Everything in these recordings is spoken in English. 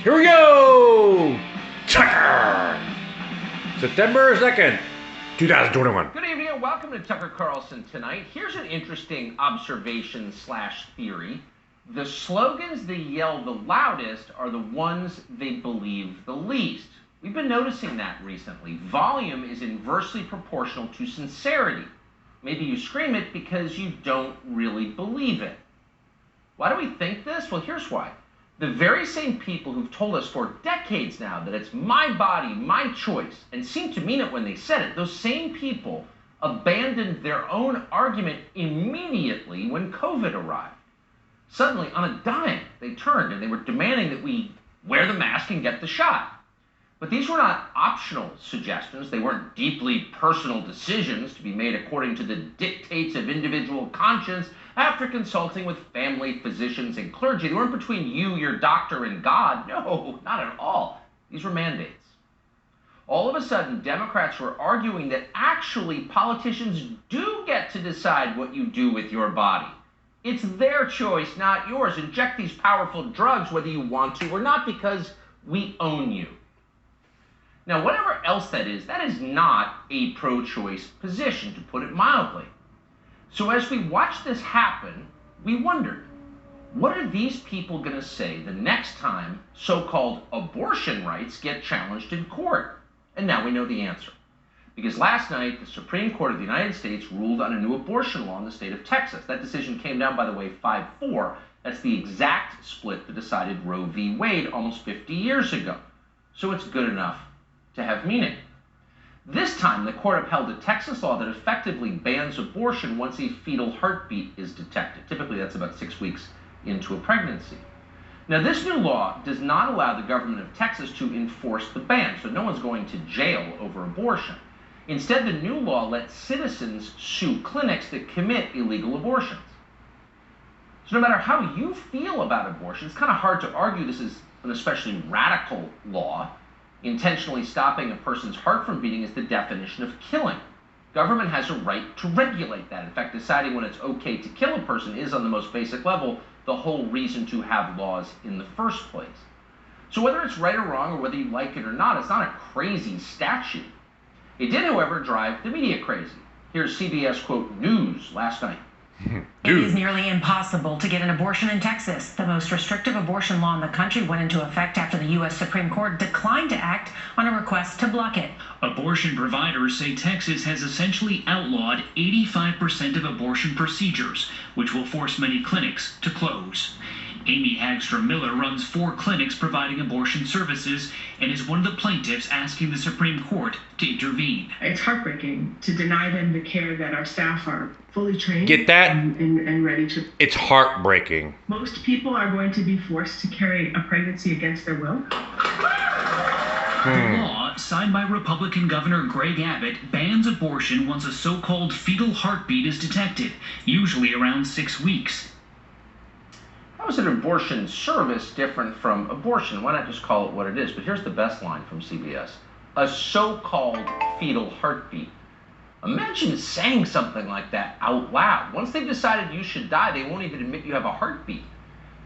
Here we go! Tucker! September 2nd, 2021. Good evening and welcome to Tucker Carlson Tonight. Here's an interesting observation / theory. The slogans they yell the loudest are the ones they believe the least. We've been noticing that recently. Volume is inversely proportional to sincerity. Maybe you scream it because you don't really believe it. Why do we think this? Well, here's why. The very same people who've told us for decades now that it's my body, my choice, and seem to mean it when they said it, those same people abandoned their own argument immediately when COVID arrived. Suddenly, on a dime, they turned and they were demanding that we wear the mask and get the shot. But these were not optional suggestions. They weren't deeply personal decisions to be made according to the dictates of individual conscience after consulting with family, physicians, and clergy. They weren't between you, your doctor, and God. No, not at all. These were mandates. All of a sudden, Democrats were arguing that actually politicians do get to decide what you do with your body. It's their choice, not yours. Inject these powerful drugs whether you want to or not because we own you. Now, whatever else that is not a pro-choice position, to put it mildly. So as we watch this happen, we wondered, what are these people going to say the next time so-called abortion rights get challenged in court? And now we know the answer. Because last night, the Supreme Court of the United States ruled on a new abortion law in the state of Texas. That decision came down, by the way, 5-4. That's the exact split that decided Roe v. Wade almost 50 years ago. So it's good enough to have meaning. This time, the court upheld a Texas law that effectively bans abortion once a fetal heartbeat is detected. Typically, that's about 6 weeks into a pregnancy. Now, this new law does not allow the government of Texas to enforce the ban, so no one's going to jail over abortion. Instead, the new law lets citizens sue clinics that commit illegal abortions. So no matter how you feel about abortion, it's kind of hard to argue this is an especially radical law. Intentionally stopping a person's heart from beating is the definition of killing. Government has a right to regulate that. In fact, deciding when it's okay to kill a person is, on the most basic level, the whole reason to have laws in the first place. So whether it's right or wrong, or whether you like it or not, it's not a crazy statute. It did, however, drive the media crazy. Here's CBS, quote, news last night. It is nearly impossible to get an abortion in Texas. The most restrictive abortion law in the country went into effect after the U.S. Supreme Court declined to act on a request to block it. Abortion providers say Texas has essentially outlawed 85% of abortion procedures, which will force many clinics to close. Amy Hagstrom Miller runs 4 clinics providing abortion services and is one of the plaintiffs asking the Supreme Court to intervene. It's heartbreaking to deny them the care that our staff are fully trained. Get that? And ready to. It's heartbreaking. Most people are going to be forced to carry a pregnancy against their will. The law, signed by Republican Governor Greg Abbott, bans abortion once a so-called fetal heartbeat is detected, usually around 6 weeks. How is an abortion service different from abortion? Why not just call it what it is? But here's the best line from CBS. A so-called fetal heartbeat. Imagine saying something like that out loud. Once they've decided you should die, they won't even admit you have a heartbeat.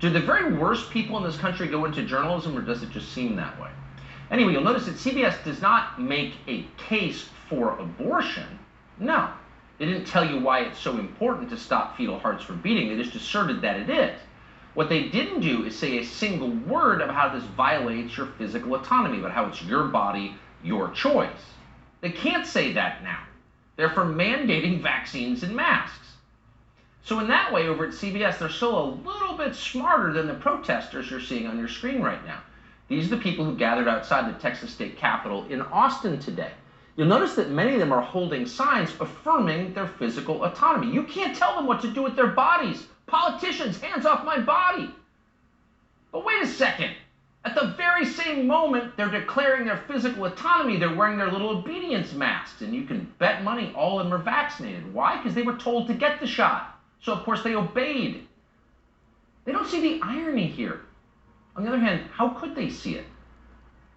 Do the very worst people in this country go into journalism, or does it just seem that way? Anyway, you'll notice that CBS does not make a case for abortion. No. They didn't tell you why it's so important to stop fetal hearts from beating. They just asserted that it is. What they didn't do is say a single word about how this violates your physical autonomy, about how it's your body, your choice. They can't say that now. They're for mandating vaccines and masks. So in that way, over at CBS, they're still a little bit smarter than the protesters you're seeing on your screen right now. These are the people who gathered outside the Texas state capitol in Austin today. You'll notice that many of them are holding signs affirming their physical autonomy. You can't tell them what to do with their bodies. Politicians, hands off my body. But wait a second. At the very same moment they're declaring their physical autonomy, they're wearing their little obedience masks. And you can bet money all of them are vaccinated. Why? Because they were told to get the shot. So, of course, they obeyed. They don't see the irony here. On the other hand, how could they see it?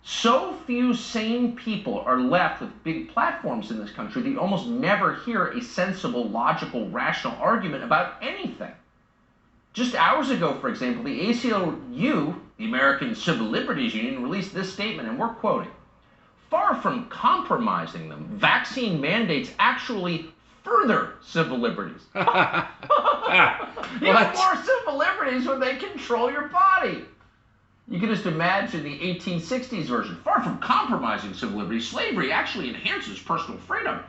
So few sane people are left with big platforms in this country that you almost never hear a sensible, logical, rational argument about anything. Just hours ago, for example, the ACLU, the American Civil Liberties Union, released this statement, and we're quoting, "Far from compromising them, vaccine mandates actually further civil liberties." You have more civil liberties when they control your body. You can just imagine the 1860s version. "Far from compromising civil liberties, slavery actually enhances personal freedom."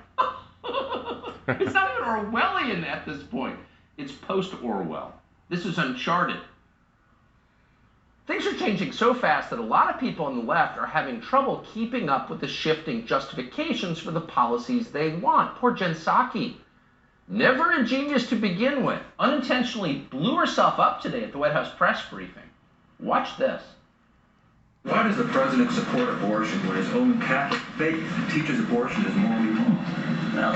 It's not even Orwellian at this point. It's post-Orwell. This is uncharted. Things are changing so fast that a lot of people on the left are having trouble keeping up with the shifting justifications for the policies they want. Poor Jen Psaki, never a genius to begin with, unintentionally blew herself up today at the White House press briefing. Watch this. Why does the president support abortion when his own Catholic faith teaches abortion is morally wrong? Well,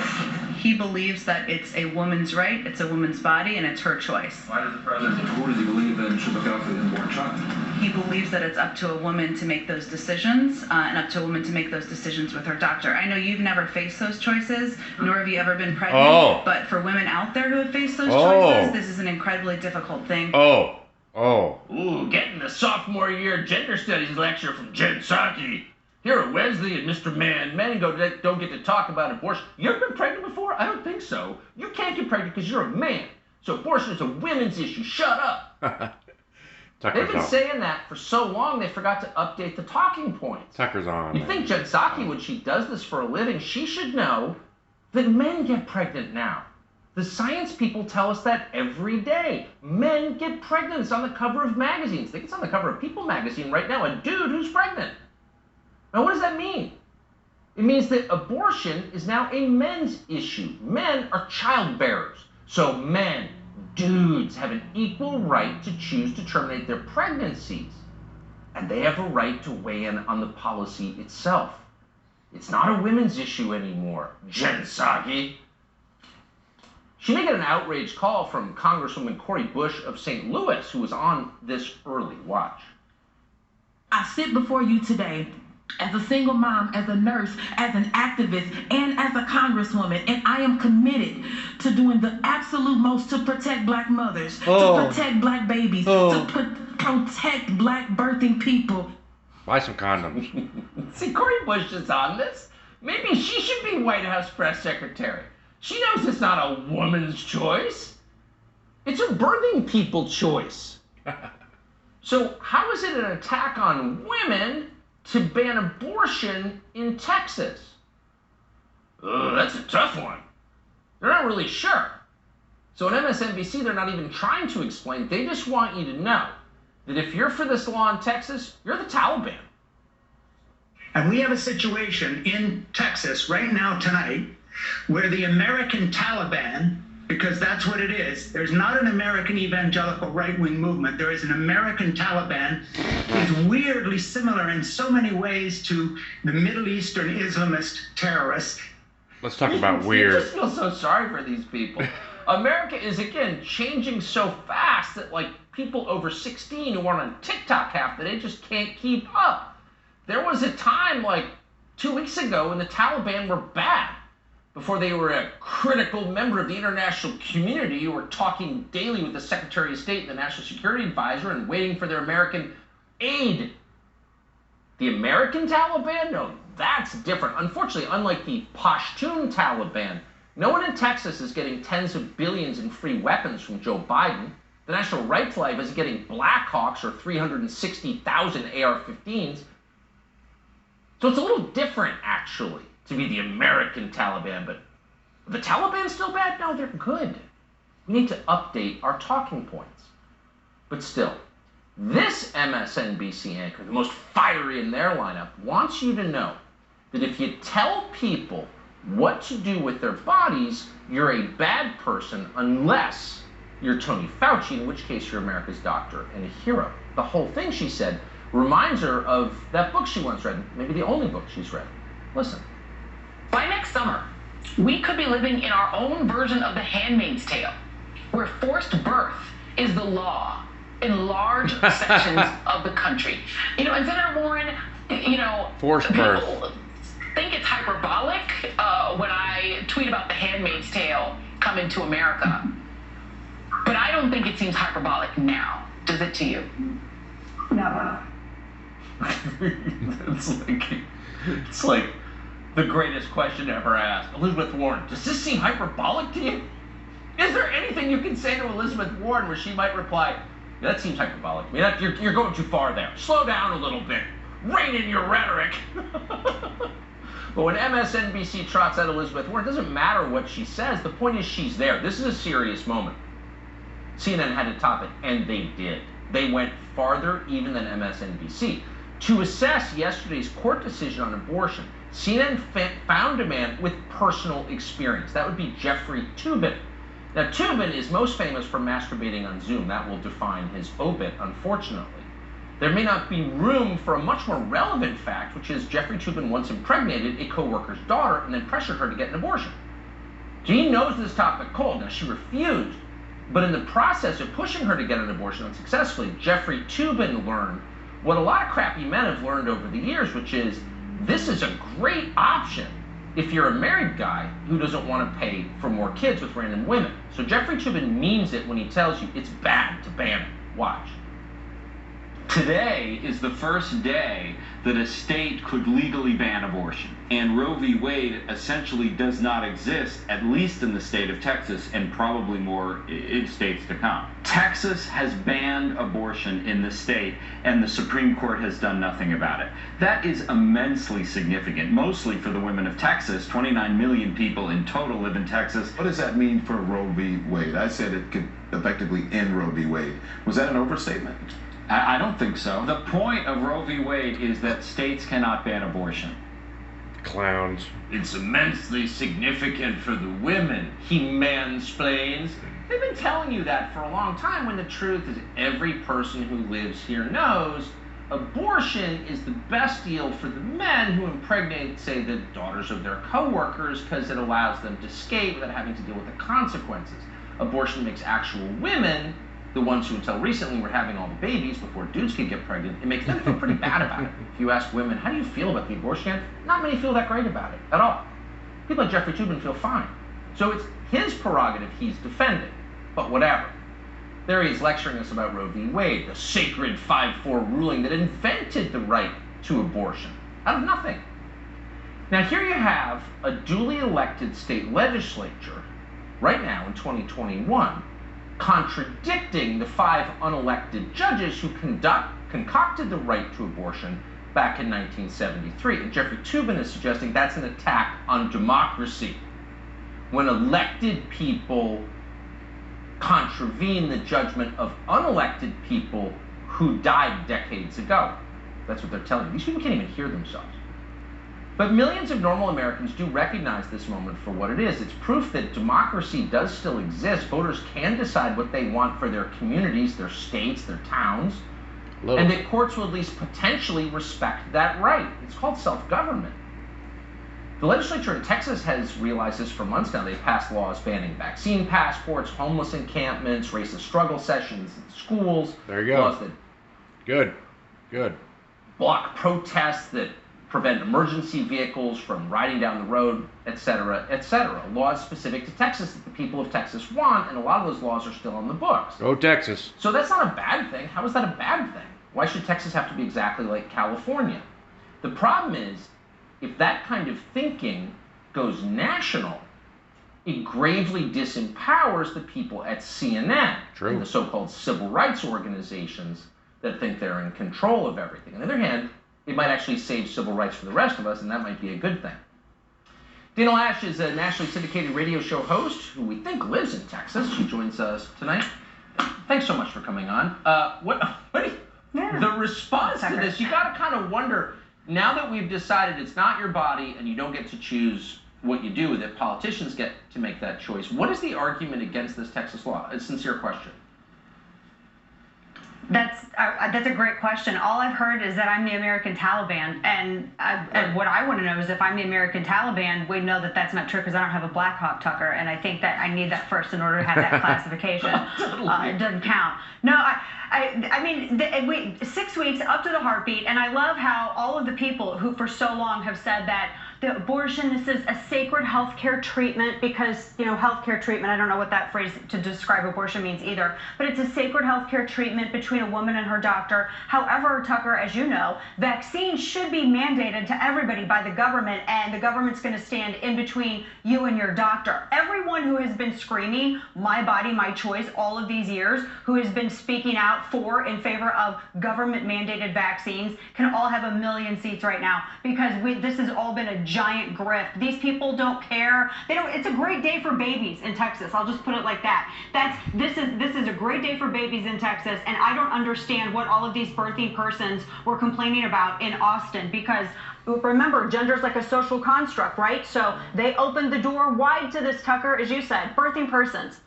he believes that it's a woman's right, it's a woman's body, and it's her choice. Why does the president, who does he believe then should look out for the unborn child? He believes that it's up to a woman to make those decisions, and up to a woman to make those decisions with her doctor. I know you've never faced those choices, nor have you ever been pregnant, but for women out there who have faced those choices, this is an incredibly difficult thing. Ooh, getting the sophomore year gender studies lecture from Jen Psaki. Here at Wesley and Mr. Man, men don't get to talk about abortion. You ever been pregnant before? I don't think so. You can't get pregnant because you're a man. So abortion is a women's issue. Shut up. They've been saying that for so long they forgot to update the talking points. Tucker's on. You think Jen Psaki, when she does this for a living, she should know that men get pregnant now. The science people tell us that every day. Men get pregnant. It's on the cover of magazines. I think it's on the cover of People magazine right now. A dude who's pregnant. Now, what does that mean? It means that abortion is now a men's issue. Men are childbearers. So men, dudes, have an equal right to choose to terminate their pregnancies. And they have a right to weigh in on the policy itself. It's not a women's issue anymore, Jen Psaki. She may get an outraged call from Congresswoman Cori Bush of St. Louis, who was on this early. Watch. I sit before you today as a single mom, as a nurse, as an activist, and as a congresswoman, and I am committed to doing the absolute most to protect black mothers, to protect black babies, to protect black birthing people. Buy some condoms. See, Cori Bush is on this. Maybe she should be White House press secretary. She knows it's not a woman's choice. It's a birthing people choice. So how is it an attack on women to ban abortion in Texas? That's a tough one. They're not really sure. So on MSNBC, they're not even trying to explain. They just want you to know that if you're for this law in Texas, you're the Taliban. And we have a situation in Texas right now tonight where the American Taliban, because that's what it is, there's not an American evangelical right-wing movement, there is an American Taliban, is weirdly similar in so many ways to the Middle Eastern Islamist terrorists. Let's talk about weird. I just feel so sorry for these people. America is, again, changing so fast that, like, people over 16 who aren't on TikTok half the day just can't keep up. There was a time, like, 2 weeks ago when the Taliban were bad. Before they were a critical member of the international community who were talking daily with the Secretary of State and the National Security Advisor and waiting for their American aid. The American Taliban? No, that's different. Unfortunately, unlike the Pashtun Taliban, no one in Texas is getting tens of billions in free weapons from Joe Biden. The National Right to Life isn't getting Blackhawks or 360,000 AR-15s. So it's a little different, actually, to be the American Taliban, but are the Taliban still bad? No, they're good. We need to update our talking points. But still, this MSNBC anchor, the most fiery in their lineup, wants you to know that if you tell people what to do with their bodies, you're a bad person unless you're Tony Fauci, in which case you're America's doctor and a hero. The whole thing, she said, reminds her of that book she once read, maybe the only book she's read. Listen. By next summer, we could be living in our own version of The Handmaid's Tale, where forced birth is the law in large sections of the country. You know, and Senator Warren, you know, forced birth. People think it's hyperbolic when I tweet about The Handmaid's Tale coming to America. But I don't think it seems hyperbolic now. Does it to you? Never. It's like the greatest question ever asked. Elizabeth Warren, does this seem hyperbolic to you? Is there anything you can say to Elizabeth Warren where she might reply, yeah, that seems hyperbolic to me. You're going too far there. Slow down a little bit. Rein in your rhetoric. But when MSNBC trots out Elizabeth Warren, it doesn't matter what she says. The point is she's there. This is a serious moment. CNN had to top it, and they did. They went farther even than MSNBC. To assess yesterday's court decision on abortion, CNN found a man with personal experience. That would be Jeffrey Toobin. Now, Toobin is most famous for masturbating on Zoom. That will define his obit, unfortunately. There may not be room for a much more relevant fact, which is Jeffrey Toobin once impregnated a co-worker's daughter and then pressured her to get an abortion. He knows this topic cold. Now, she refused, but in the process of pushing her to get an abortion unsuccessfully, Jeffrey Toobin learned what a lot of crappy men have learned over the years, which is this is a great option if you're a married guy who doesn't want to pay for more kids with random women. So Jeffrey Toobin means it when he tells you it's bad to ban it. Watch. Today is the first day that a state could legally ban abortion. And Roe v. Wade essentially does not exist, at least in the state of Texas, and probably more in states to come. Texas has banned abortion in the state, and the Supreme Court has done nothing about it. That is immensely significant, mostly for the women of Texas. 29 million people in total live in Texas. What does that mean for Roe v. Wade? I said it could effectively end Roe v. Wade. Was that an overstatement? I don't think so. The point of Roe v. Wade is that states cannot ban abortion. Clowns. It's immensely significant for the women, he mansplains. They've been telling you that for a long time, when the truth is every person who lives here knows abortion is the best deal for the men who impregnate, say, the daughters of their co-workers, because it allows them to escape without having to deal with the consequences. Abortion makes actual women, the ones who until recently were having all the babies before dudes could get pregnant, it makes them feel pretty bad about it. If you ask women, how do you feel about the abortion? Not many feel that great about it at all. People like Jeffrey Toobin feel fine. So it's his prerogative he's defending, but whatever. There he is lecturing us about Roe v. Wade, the sacred 5-4 ruling that invented the right to abortion out of nothing. Now here you have a duly elected state legislature right now in 2021 contradicting the 5 unelected judges who concocted the right to abortion back in 1973. And Jeffrey Toobin is suggesting that's an attack on democracy. When elected people contravene the judgment of unelected people who died decades ago. That's what they're telling you. These people can't even hear themselves. But millions of normal Americans do recognize this moment for what it is. It's proof that democracy does still exist. Voters can decide what they want for their communities, their states, their towns, and that courts will at least potentially respect that right. It's called self-government. The legislature in Texas has realized this for months now. They've passed laws banning vaccine passports, homeless encampments, racist struggle sessions in schools. There you go. Laws that Good. block protests, that prevent emergency vehicles from riding down the road, etc., etc. Laws specific to Texas that the people of Texas want, and a lot of those laws are still on the books. Go Texas. So that's not a bad thing. How is that a bad thing? Why should Texas have to be exactly like California? The problem is, if that kind of thinking goes national, it gravely disempowers the people at CNN and the so-called civil rights organizations that think they're in control of everything. On the other hand, it might actually save civil rights for the rest of us, and that might be a good thing. Dana Lash is a nationally syndicated radio show host who we think lives in Texas. She joins us tonight. Thanks so much for coming on. The response to this, you got to kind of wonder, now that we've decided it's not your body and you don't get to choose what you do with it, politicians get to make that choice. What is the argument against this Texas law? A sincere question. That's a great question. All I've heard is that I'm the American Taliban, and what I want to know is if I'm the American Taliban, we know that that's not true because I don't have a Black Hawk Tucker, and I think that I need that first in order to have that classification. It doesn't count. No, I mean, 6 weeks up to the heartbeat, and I love how all of the people who for so long have said that the abortion, this is a sacred healthcare treatment because, you know, healthcare treatment, I don't know what that phrase to describe abortion means either, but it's a sacred healthcare treatment between a woman and her doctor. However, Tucker, as you know, vaccines should be mandated to everybody by the government, and the government's going to stand in between you and your doctor. Everyone who has been screaming, my body, my choice, all of these years, who has been speaking out for, in favor of government mandated vaccines, can all have a million seats right now, because this has all been a giant grift. These people don't care. They don't. It's a great day for babies in Texas. I'll just put it like that. This is a great day for babies in Texas, and I don't understand what all of these birthing persons were complaining about in Austin, because remember, gender is like a social construct, right? So they opened the door wide to this, Tucker, as you said, birthing persons.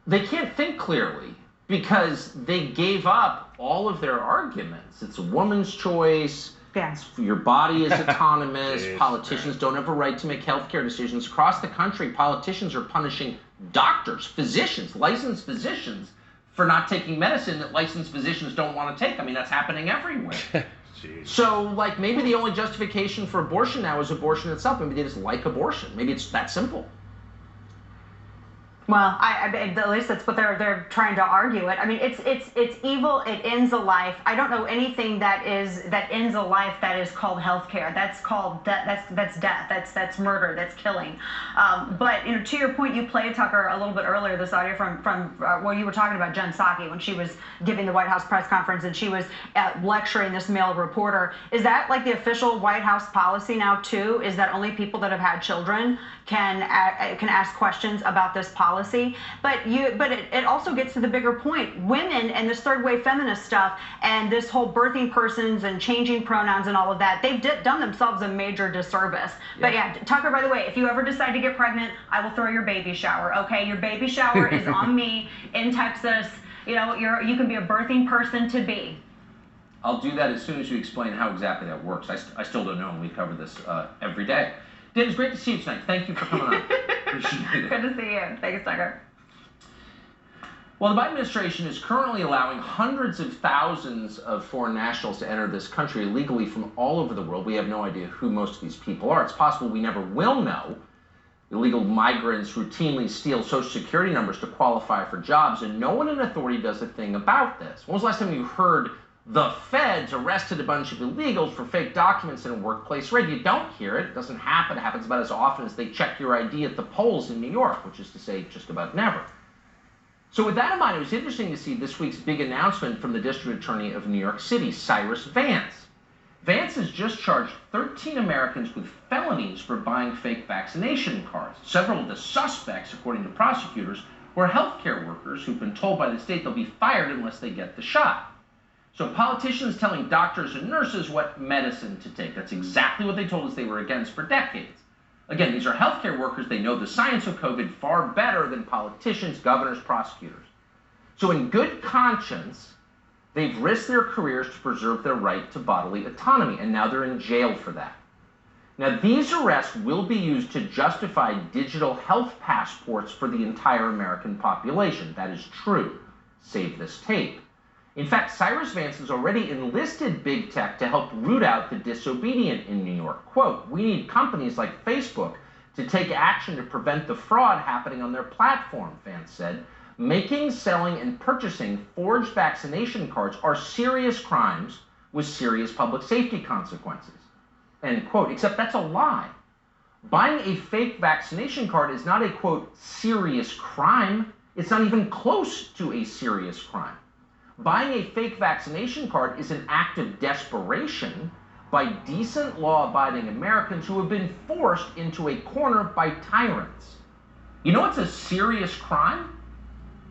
They can't think clearly because they gave up all of their arguments. It's a woman's choice. Yeah. Your body is autonomous. Jeez, Politicians don't have a right to make healthcare decisions. Across the country, politicians are punishing doctors, physicians, licensed physicians, for not taking medicine that licensed physicians don't want to take. I mean, that's happening everywhere. So, like, maybe the only justification for abortion now is abortion itself. Maybe they just like abortion. Maybe it's that simple. Well, at least that's what they're trying to argue it. I mean, it's evil. It ends a life. I don't know anything that ends a life that is called healthcare. That's called that's death. That's murder. That's killing. But you know, to your point, you played, Tucker, a little bit earlier this audio from where you were talking about Jen Psaki when she was giving the White House press conference and she was lecturing this male reporter. Is that like the official White House policy now too? Is that only people that have had children can ask questions about this policy? But it also gets to the bigger point. Women and this third wave feminist stuff and this whole birthing persons and changing pronouns and all of that, they've done themselves a major disservice. Yeah. But yeah, Tucker, by the way, if you ever decide to get pregnant, I will throw your baby shower. Okay, your baby shower is on me in Texas. You know, you can be a birthing person to be. I'll do that as soon as you explain how exactly that works. I still don't know, and we cover this every day. Dan, it's great to see you tonight. Thank you for coming on. Appreciate it. Good to see you. Thanks, Tucker. Well, the Biden administration is currently allowing hundreds of thousands of foreign nationals to enter this country illegally from all over the world. We have no idea who most of these people are. It's possible we never will know. Illegal migrants routinely steal Social Security numbers to qualify for jobs, and no one in authority does a thing about this. When was the last time you heard the feds arrested a bunch of illegals for fake documents in a workplace raid? You don't hear it. It doesn't happen. It happens about as often as they check your ID at the polls in New York, which is to say just about never. So with that in mind, it was interesting to see this week's big announcement from the District Attorney of New York City, Cyrus Vance. Vance has just charged 13 Americans with felonies for buying fake vaccination cards. Several of the suspects, according to prosecutors, were healthcare workers who've been told by the state they'll be fired unless they get the shot. So politicians telling doctors and nurses what medicine to take. That's exactly what they told us they were against for decades. Again, these are healthcare workers. They know the science of COVID far better than politicians, governors, prosecutors. So in good conscience, they've risked their careers to preserve their right to bodily autonomy, and now they're in jail for that. Now, these arrests will be used to justify digital health passports for the entire American population. That is true. Save this tape. In fact, Cyrus Vance has already enlisted big tech to help root out the disobedient in New York. Quote, "We need companies like Facebook to take action to prevent the fraud happening on their platform," Vance said. "Making, selling, and purchasing forged vaccination cards are serious crimes with serious public safety consequences." End quote. Except that's a lie. Buying a fake vaccination card is not a, quote, serious crime. It's not even close to a serious crime. Buying a fake vaccination card is an act of desperation by decent, law-abiding Americans who have been forced into a corner by tyrants. You know what's a serious crime?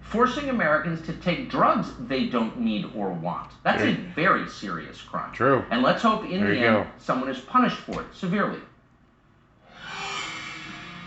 Forcing Americans to take drugs they don't need or want. That's a very serious crime. True. And let's hope in the end someone is punished for it severely.